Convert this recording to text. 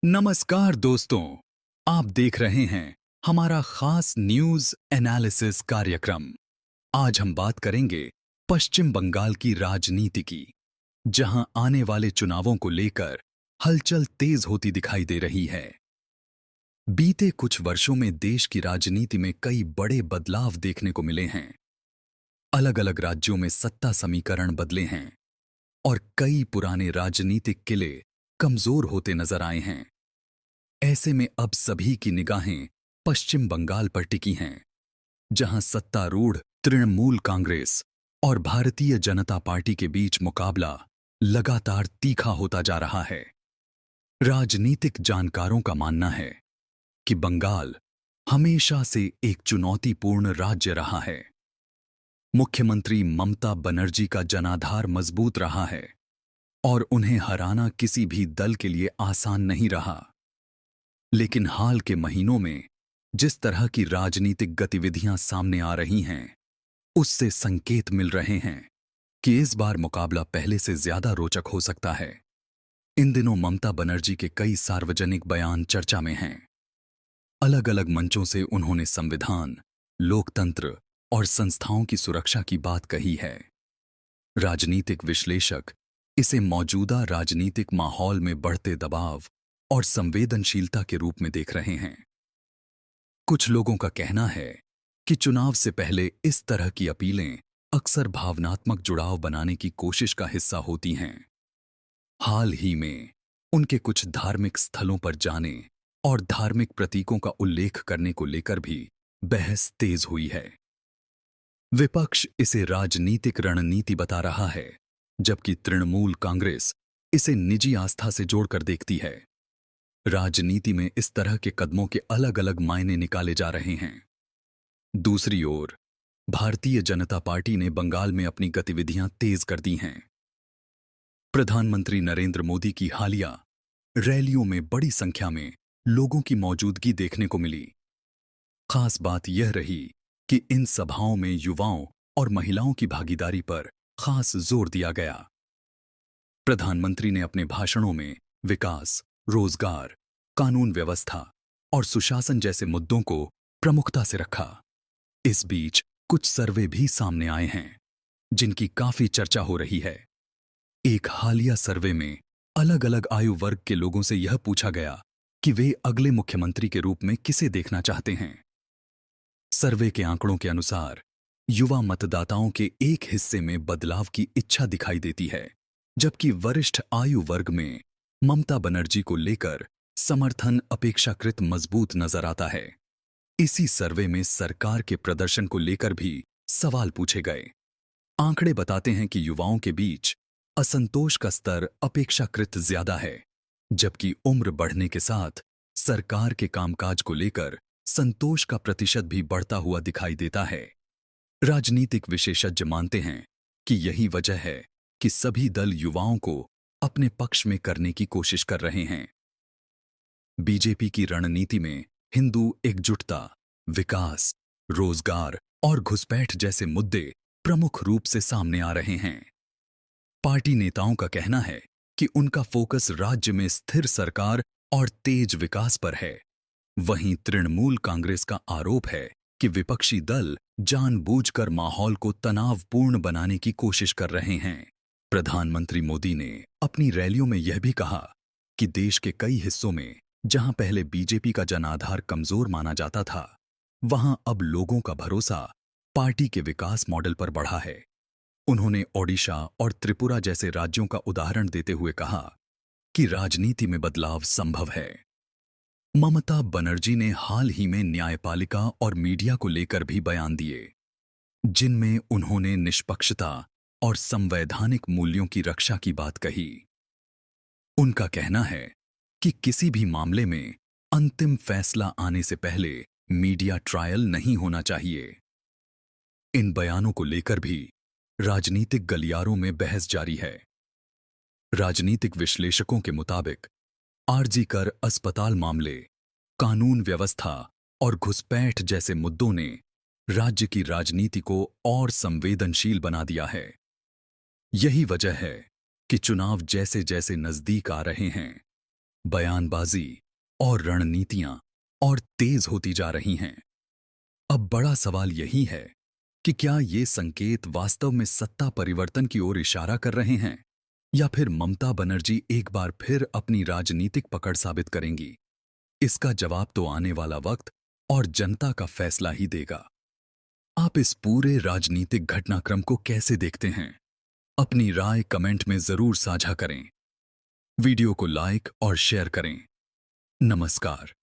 नमस्कार दोस्तों, आप देख रहे हैं हमारा खास न्यूज एनालिसिस कार्यक्रम। आज हम बात करेंगे पश्चिम बंगाल की राजनीति की, जहां आने वाले चुनावों को लेकर हलचल तेज होती दिखाई दे रही है। बीते कुछ वर्षों में देश की राजनीति में कई बड़े बदलाव देखने को मिले हैं। अलग-अलग राज्यों में सत्ता समीकरण बदले हैं और कई पुराने राजनीतिक किले कमजोर होते नजर आए हैं। ऐसे में अब सभी की निगाहें पश्चिम बंगाल पर टिकी हैं, जहां सत्तारूढ़ तृणमूल कांग्रेस और भारतीय जनता पार्टी के बीच मुकाबला लगातार तीखा होता जा रहा है। राजनीतिक जानकारों का मानना है कि बंगाल हमेशा से एक चुनौतीपूर्ण राज्य रहा है। मुख्यमंत्री ममता बनर्जी का जनाधार मजबूत रहा है और उन्हें हराना किसी भी दल के लिए आसान नहीं रहा। लेकिन हाल के महीनों में जिस तरह की राजनीतिक गतिविधियां सामने आ रही हैं, उससे संकेत मिल रहे हैं कि इस बार मुकाबला पहले से ज्यादा रोचक हो सकता है। इन दिनों ममता बनर्जी के कई सार्वजनिक बयान चर्चा में हैं। अलग-अलग मंचों से उन्होंने संविधान, लोकतंत्र और संस्थाओं की सुरक्षा की बात कही है। राजनीतिक विश्लेषक इसे मौजूदा राजनीतिक माहौल में बढ़ते दबाव और संवेदनशीलता के रूप में देख रहे हैं। कुछ लोगों का कहना है कि चुनाव से पहले इस तरह की अपीलें अक्सर भावनात्मक जुड़ाव बनाने की कोशिश का हिस्सा होती हैं। हाल ही में उनके कुछ धार्मिक स्थलों पर जाने और धार्मिक प्रतीकों का उल्लेख करने को लेकर भी बहस तेज हुई है। विपक्ष इसे राजनीतिक रणनीति बता रहा है, जबकि तृणमूल कांग्रेस इसे निजी आस्था से जोड़कर देखती है। राजनीति में इस तरह के कदमों के अलग-अलग मायने निकाले जा रहे हैं। दूसरी ओर भारतीय जनता पार्टी ने बंगाल में अपनी गतिविधियां तेज कर दी हैं। प्रधानमंत्री नरेंद्र मोदी की हालिया रैलियों में बड़ी संख्या में लोगों की मौजूदगी देखने को मिली। खास बात यह रही कि इन सभाओं में युवाओं और महिलाओं की भागीदारी पर खास जोर दिया गया। प्रधानमंत्री ने अपने भाषणों में विकास, रोजगार, कानून व्यवस्था और सुशासन जैसे मुद्दों को प्रमुखता से रखा। इस बीच कुछ सर्वे भी सामने आए हैं, जिनकी काफी चर्चा हो रही है। एक हालिया सर्वे में अलग-अलग आयु वर्ग के लोगों से यह पूछा गया कि वे अगले मुख्यमंत्री के रूप में किसे देखना चाहते हैं। सर्वे के आंकड़ों के अनुसार युवा मतदाताओं के एक हिस्से में बदलाव की इच्छा दिखाई देती है, जबकि वरिष्ठ आयु वर्ग में ममता बनर्जी को लेकर समर्थन अपेक्षाकृत मजबूत नजर आता है। इसी सर्वे में सरकार के प्रदर्शन को लेकर भी सवाल पूछे गए। आंकड़े बताते हैं कि युवाओं के बीच असंतोष का स्तर अपेक्षाकृत ज्यादा है, जबकि उम्र बढ़ने के साथ सरकार के कामकाज को लेकर संतोष का प्रतिशत भी बढ़ता हुआ दिखाई देता है। राजनीतिक विशेषज्ञ मानते हैं कि यही वजह है कि सभी दल युवाओं को अपने पक्ष में करने की कोशिश कर रहे हैं। बीजेपी की रणनीति में हिंदू एकजुटता, विकास, रोजगार और घुसपैठ जैसे मुद्दे प्रमुख रूप से सामने आ रहे हैं। पार्टी नेताओं का कहना है कि उनका फोकस राज्य में स्थिर सरकार और तेज विकास पर है। वहीं तृणमूल कांग्रेस का आरोप है कि विपक्षी दल जानबूझकर माहौल को तनावपूर्ण बनाने की कोशिश कर रहे हैं। प्रधानमंत्री मोदी ने अपनी रैलियों में यह भी कहा कि देश के कई हिस्सों में जहां पहले बीजेपी का जनाधार कमजोर माना जाता था, वहां अब लोगों का भरोसा पार्टी के विकास मॉडल पर बढ़ा है। उन्होंने ओडिशा और त्रिपुरा जैसे राज्यों का उदाहरण देते हुए कहा कि राजनीति में बदलाव संभव है। ममता बनर्जी ने हाल ही में न्यायपालिका और मीडिया को लेकर भी बयान दिए, जिनमें उन्होंने निष्पक्षता और संवैधानिक मूल्यों की रक्षा की बात कही। उनका कहना है कि किसी भी मामले में अंतिम फैसला आने से पहले मीडिया ट्रायल नहीं होना चाहिए। इन बयानों को लेकर भी राजनीतिक गलियारों में बहस जारी है। राजनीतिक विश्लेषकों के मुताबिक आरजी कर अस्पताल मामले, कानून व्यवस्था और घुसपैठ जैसे मुद्दों ने राज्य की राजनीति को और संवेदनशील बना दिया है। यही वजह है कि चुनाव जैसे जैसे नजदीक आ रहे हैं, बयानबाजी और रणनीतियां और तेज होती जा रही हैं। अब बड़ा सवाल यही है कि क्या ये संकेत वास्तव में सत्ता परिवर्तन की ओर इशारा कर रहे हैं, या फिर ममता बनर्जी एक बार फिर अपनी राजनीतिक पकड़ साबित करेंगी। इसका जवाब तो आने वाला वक्त और जनता का फैसला ही देगा। आप इस पूरे राजनीतिक घटनाक्रम को कैसे देखते हैं? अपनी राय कमेंट में जरूर साझा करें। वीडियो को लाइक और शेयर करें। नमस्कार।